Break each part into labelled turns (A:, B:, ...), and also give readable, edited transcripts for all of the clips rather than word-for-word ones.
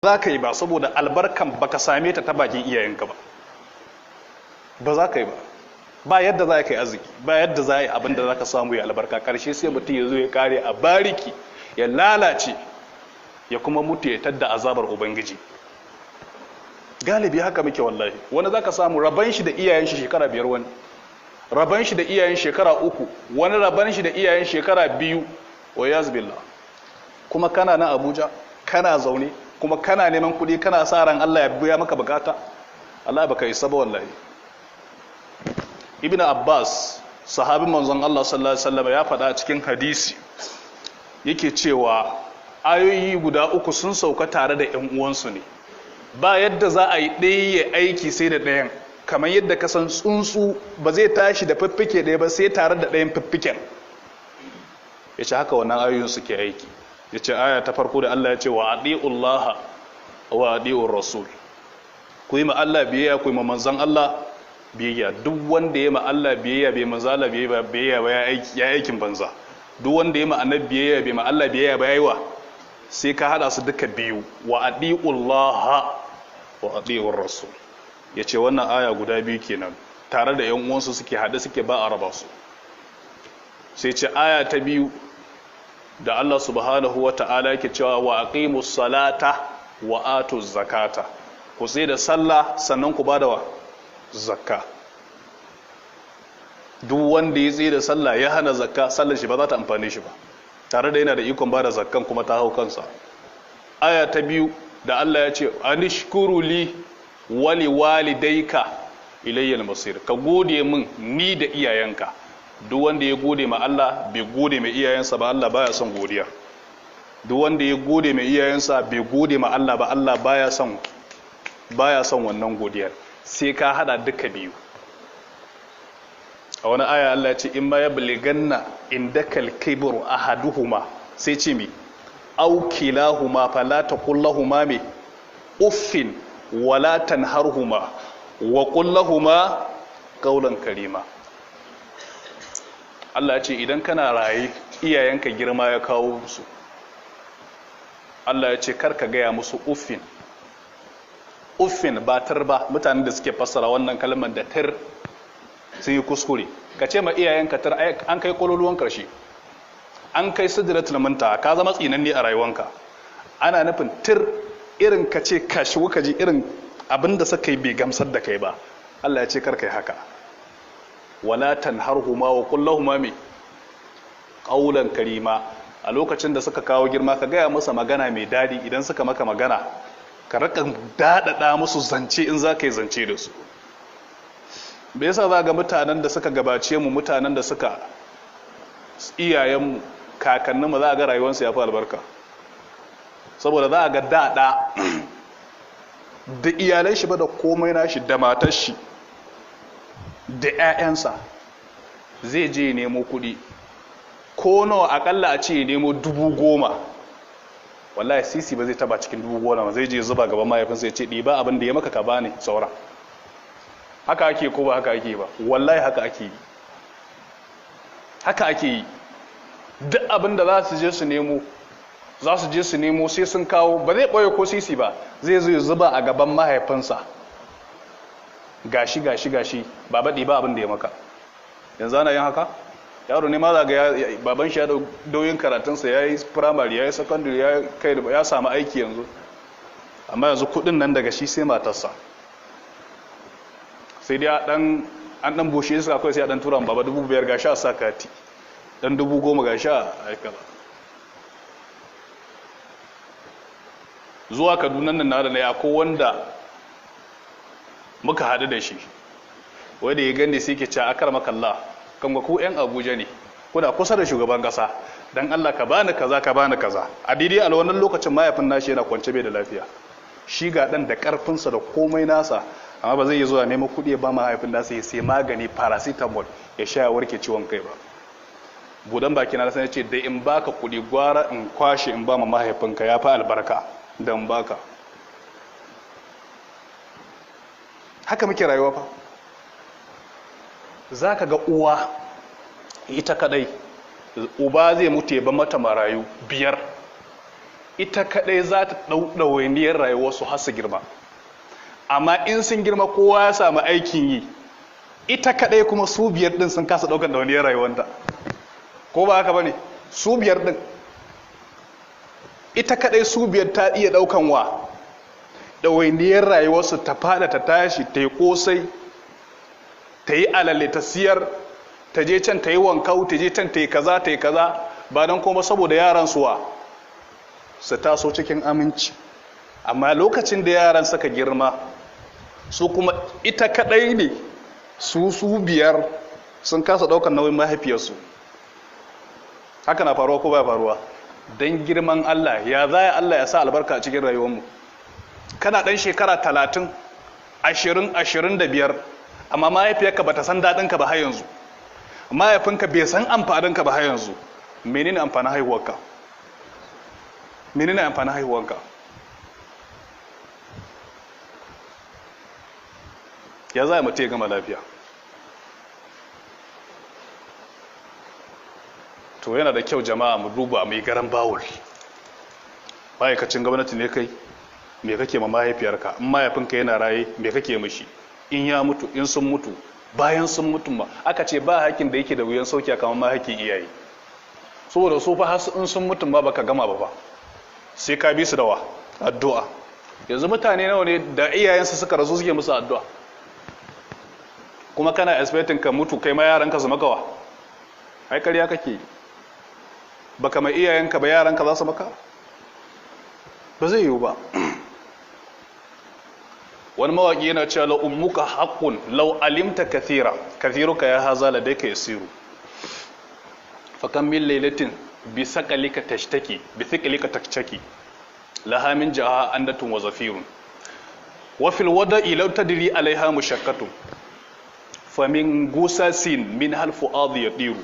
A: za ka yi ba saboda albarkan baka same ta bakin iyayenka ba za ka yi ba yadda za ka yi arziki ba yadda za a yi abin da za ka samu ya albarka karshe sai mutum ya zo ya kare a bariki ya lalace ya kuma mutu ya tadda azabar ubangiji. Galibi haka muke wallahi. Wani za ka samu raban shi da iyayen shi shekara 5, wani raban shi da iyayen shekara 3, wani raban shi da iyayen shekara 2, wa yazbillah. Kuma kana na Abuja kana zaune kuma kana neman kuɗi kana sa ran Allah ya biya maka bukata. Allah baka isa ba wallahi. Ibn Abbas sahabin manzon Allah sallallahu alaihi wasallam ya faɗa cikin hadisi yake cewa ayoyi guda 3 sun sauka tare da ƴan uwansu ne. Ba yadda za a yi ɗaya aiki sai da ɗayan, kamar yadda ka san tsuntsu ba zai tashi da fiffike ɗaya ba sai tare da ɗayan fiffiken. Ya ce haka wannan ayoyin suke aiki. Ya ce aya ta farko da Allah ya ce wa adi'ullaha wa adi'ur rasul, ku yi ma Allah biyayya ku yi ma manzon Allah biyayya. Duk wanda ya ma Allah biyayya bai manzo Allah biyayya ba ya aikin banza. Duk wanda ya ma annabi biyayya bai ma Allah biyayya ba yayi wa, sai ka hada su duka biyu, wa adi'ullaha wa adi'ur rasul. Yace wannan aya guda biyu kenan tare da ƴan uwansu suke hade suke ba a raba su. Sai ce aya ta biyu da Allah subhanahu wata'ala yake cewa wa aqimus salata wa atuz zakata, ku sai da sallah sannan ku bada wa zakka. Duk wanda ya tsaye da sallah ya hana zakka, sallar shi ba za ta amfane shi ba, tare da yana da ikon bada zakkan kuma ta hau kansa. Aya ta biyu da Allah ya ce anishkuru li wali walidayka ilayyal masir, ka gode min ni da iyayenka. Duk wanda ya gode ma Allah bai gode mai iyayensa ba, Allah baya son godiya. Duk wanda ya gode mai iyayensa bai gode ma Allah ba, Allah baya son wannan godiyar. Sai ka hada duka biyu. A wani aya Allah ya ce in ma yabliganna indakal kibru ahaduhuma, sai ce mi aw kilahuma fala taqul lahumu mi uffin wala tanharhuma wa qul lahumu qawlan karima. Allah ya ce idan kana raye iyayenka girma ya kawo musu, Allah ya ce karka gaya musu uffin. Uffin ba tar ba, mutanen da suke fassara wannan kalmar da tar sun yi kuskure. Ka ce ma iyayenka tar an kai kololuwan karshe, an kai sidratul muntaha, ka zama tsinanni a rayuwanka. Ana nufin tir irin ka ce ka shigo ka ji irin abinda suka yi bai gamsar da kai ba. Allah ya ce karka yi haka. Wala tanharhuma wa qul lahumu mi qawlan karima. A lokacin da suka kawo girma ka gaya musu magana mai dadi. Idan suka maka magana ka raka dadada musu zance in za ka yi zance da su. Me yasa za ga mutanen da suka gabace mu, mutanen da suka iyayenmu kakanninmu, za ga rayuwarsu ya fi albarka? Saboda za ga dada da iyalai shi ba da komai nashi da matar shi da 'ya'yansa zai je nemo kuɗi ko nawa akalla a ce nemo 10,000. Wallahi sisi ba zai taba cikin 10,000, zai je zuba gaban mahaifinsa ya ce ɗiba abin da ya maka ka bani saura. Haka ake ko ba haka ake ba? Wallahi haka ake yi. Haka ake yi. Duk abin da za su je su nemo sai sun kawo, ba zai ɓoye ko sisi ba, zai zo ya zuba a gaban mahaifinsa. Gashi baba ɗiba abin da ya maka. Yanzu ana yin haka? Yaro ne ma za ga baban shi ya dauyin karatunsa, ya yi firamare, ya yi secondary, ya samu aiki yanzu. Amma yanzu kuɗin nan daga shi sai matarsa. Sai dai an ɗan bushe iska kawai sai a ɗan tura baba 5,000 ga sha sa kati, ɗan 10,000 ga sha aikala. Zuwa Kaduna nan na da na yako wanda muka haɗu da shi, wanda ya gani sai ke ce akar makalla kan ga ku 'yan Abuja ne, kuna kusa da shugaban ƙasa, don Allah ka bani kaza ka bani kaza. A daidai a wannan lokacin mahaifin nashi yana kwance bai da lafiya, shi ga ɗan da ƙarfinsa da komai nasa, amma ba zai yi zuwa neman kuɗi ba mahaifin nasa ya sai magani paracetamol ya sha ya warke ciwon kai ba. Budan baki na sai ya ce da in baka kuɗi gwara in kwashe in ba ma mahaifinka ya fi albarka don baka. Haka muke rayuwa fa. Za ka ga uwa ita kadai, uba zai mutu ya ba mata marayu 5, ita kadai za ta ɗauɗawainiyar rayuwarsu har su girma. Amma in sun girma kowa ya samu aikin yi, ita kadai kuma su biyar din sun kasa ɗaukar ɗawainiyar rayuwarta. Ko ba haka ba ne? Su biyar din ita kadai su biyar ta iya ɗaukan wa ɗawainiyar rayuwarsu, ta fada ta tashi, ta yi ƙosai, ta yi alale, ta siyar, ta je can ta yi wankau, ta je can ta yi kaza, ta yi kaza, ba don kuma saboda yaran suwa su taso cikin aminci. Amma lokacin da yaran suka girma, su kuma ita kadai ne su biyar sun kasa ɗaukar nauyin mahaifiyarsu. Haka na faruwa ko ba faruwa? Don girman Allah, ya za Allah ya sa albarka a cikin rayuwarmu. Kana ɗan shekara 30, 20, 25, amma mahaifiyarka ba ta san daɗinka ba har yanzu, mahaifinka bai san amfaninka ba har yanzu. Menene amfanin haihuwarka? Menene amfanin haihuwarka? Ya za a mutu ya gama lafiya? To yana da kyau jama'a mu duba mai garan bawul. Ma'aikacin gwamnati ne kai, me kake ma mahaifiyarka? In mahaifinka yana raye, me kake mishi? In ya mutu, in sun mutu, bayan sun mutu ma aka ce ba hakin da yake da wuyan sauki kamar ma hakin iyaye. Saboda su fa har in sun mutu ma baka gama ba, sai ka bi su da wa addu'a. Yanzu mutane nawa ne da iyayensu suka rasu suke musu addu'a, kuma kana expecting ka mutu kai ma yaranka su maka wa? Ai ƙarya kake. Baka mai iyayenka ba yaranka za su maka? Ba zai yiwu ba. Wani mawaƙi yana cewa la ummuka haqqun law alimta kathira kathiruka ya haza ladayka yasiru fa kam min laylatin bi saqalika tashtaki bi thiqlika takchaki laha min jaha andatun wa zafirun wa fil wada'i law tadri alaiha mushaqqatun fa min gusasin min hal fuad yadiru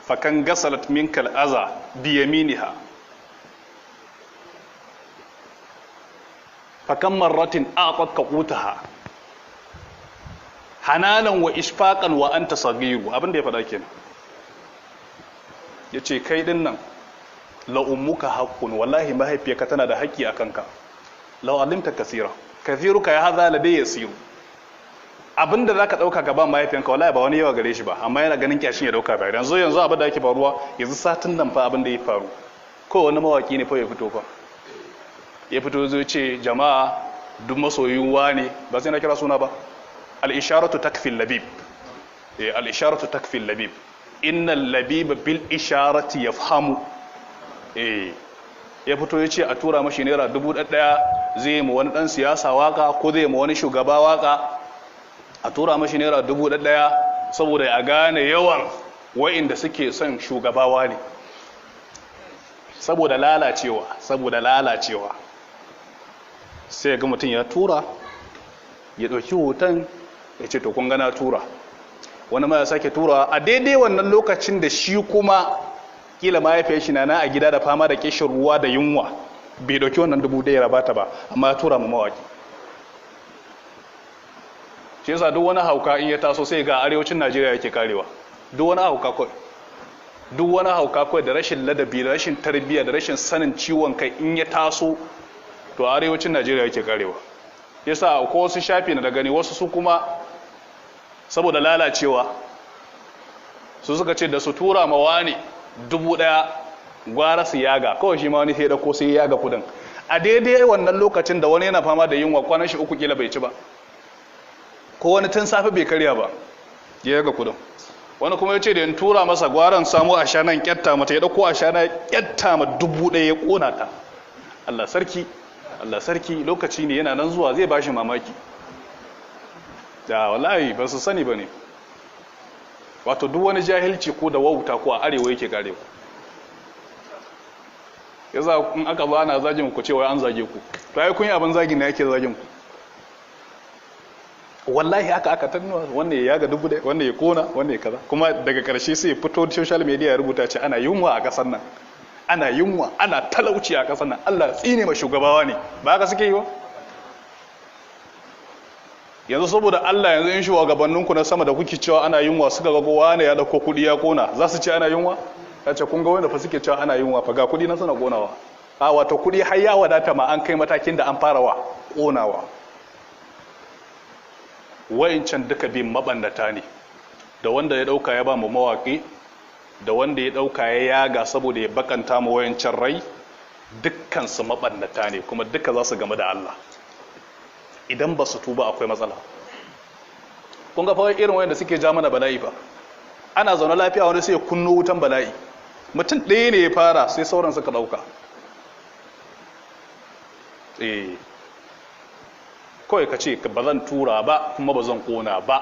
A: fa kan gasalat minka al aza bi yaminiha fakan marratin aqatka qutaha hananan wa ishfaqan wa anta sagiru. Abin da ya faɗa kenan, yace kai din nan la ummuka haqqun, wallahi mahaifiyarka tana da haƙƙi akan ka. law alimta kaseera kathiruka ya hadha ladai yasiru. Abinda zaka dauka gaban mahaifiyanka wallahi ba wani yawa gare shi ba, amma yana ganin kyashin ya dauka ba. Yanzu abin da yake faruwa yanzu satin nan fa abin da ya faru, ko wani mawaki ne fa ya fito fa ya fito zai ce jama'a duk masoyin wane, ba sai na kira suna ba, al-isharatu takfil labib. Al-isharatu takfil labib, innal labib bil isharati yafhamu. Ya fito ya ce a tura mashi naira 1000 zai mu wani dan siyasa waka ko zai mu wani shugaba waka, a tura mashi naira 1000 saboda ya gane yawan wa'inda suke son shugabawa ne. Saboda lalacewa sai ga mutum ya tura, ya ɗauki hoton ya ce to kun gana tura, wani ma ya sake tura a daidai wannan lokacin da shi kuma kila mahaifiyar shi na a gida da fama da kishin ruwa da yunwa, bai ɗauki wannan 1000 ya rabata ba, amma ya tura mu mawaki. Shi yasa duk wani hauka in ya taso sai ga arewacin Najeriya yake karewa. Duk wani hauka kawai da rashin ladabi da rashin tarbiyya da rashin sanin ciwon kai in ya taso to arewacin Najeriya yake karewa. Yasa ko wasu shafi na da gani wasu su kuma saboda lalacewa su suka ce da su tura ma wani 1000 gwara su yaga, kawai shi ma wani sai da ko sai yaga kudin a daidai wannan lokacin da wani yana fama da yunwa kwanan shi 3 kila bai ci ba, ko wani tun safe bai karya ba ya yaga kudin. Wani kuma ya ce da in tura masa gwaran samu a shanan kyatta mata, ya dauko a shana kyatta ma 1000 ya kona ta. Allah sarki lokaci ne yana nan zuwa zai bashi mamaki. Da wallahi ba su sani ba ne, wato duk wani jahilci ko da wauta ko a arewa yake karewa. Yasa in aka ba ana zagin ku cewa an zage ku, to ai kun yi abin zagin ne yake zagin ku. Wallahi aka tannuwa wanda ya yaga 1000, wanda ya kona, wanda ya kaza, kuma daga karshe sai ya fito social media ya rubuta ce ana yunwa a kasar nan, ana yunwa, ana talauci a kasar nan, Allah tsine ma shugabawa ne, ba haka suke yi ba? Yanzu saboda Allah yanzu in shugabanninku na sama da kuke cewa ana yunwa suka ga kowa ne ya dauko kudi ya kona, za su ce ana yunwa? Ya ce kun ga wanda fa suke cewa ana yunwa fa ga kudi na suna konawa. a wato kudi har ya wadata ma an kai matakin da an fara wa ƙonawa. Wa'incan duka bin mabannata ne, da wanda ya dauka ya ba mu mawaƙi, da wanda ya dauka ya yaga saboda ya bakanta mu wayancan rai, dukkan su mabannata ne kuma duka za su game da Allah idan ba su tuba. Akwai matsala. Kun ga fa irin wayanda suke ja mana bala'i fa, ana zaune lafiya wani sai ya kunno wutan bala'i, mutum ɗaya ne ya fara sai sauran suka dauka. Kawai ka ce ba zan tura ba kuma ba zan kona ba,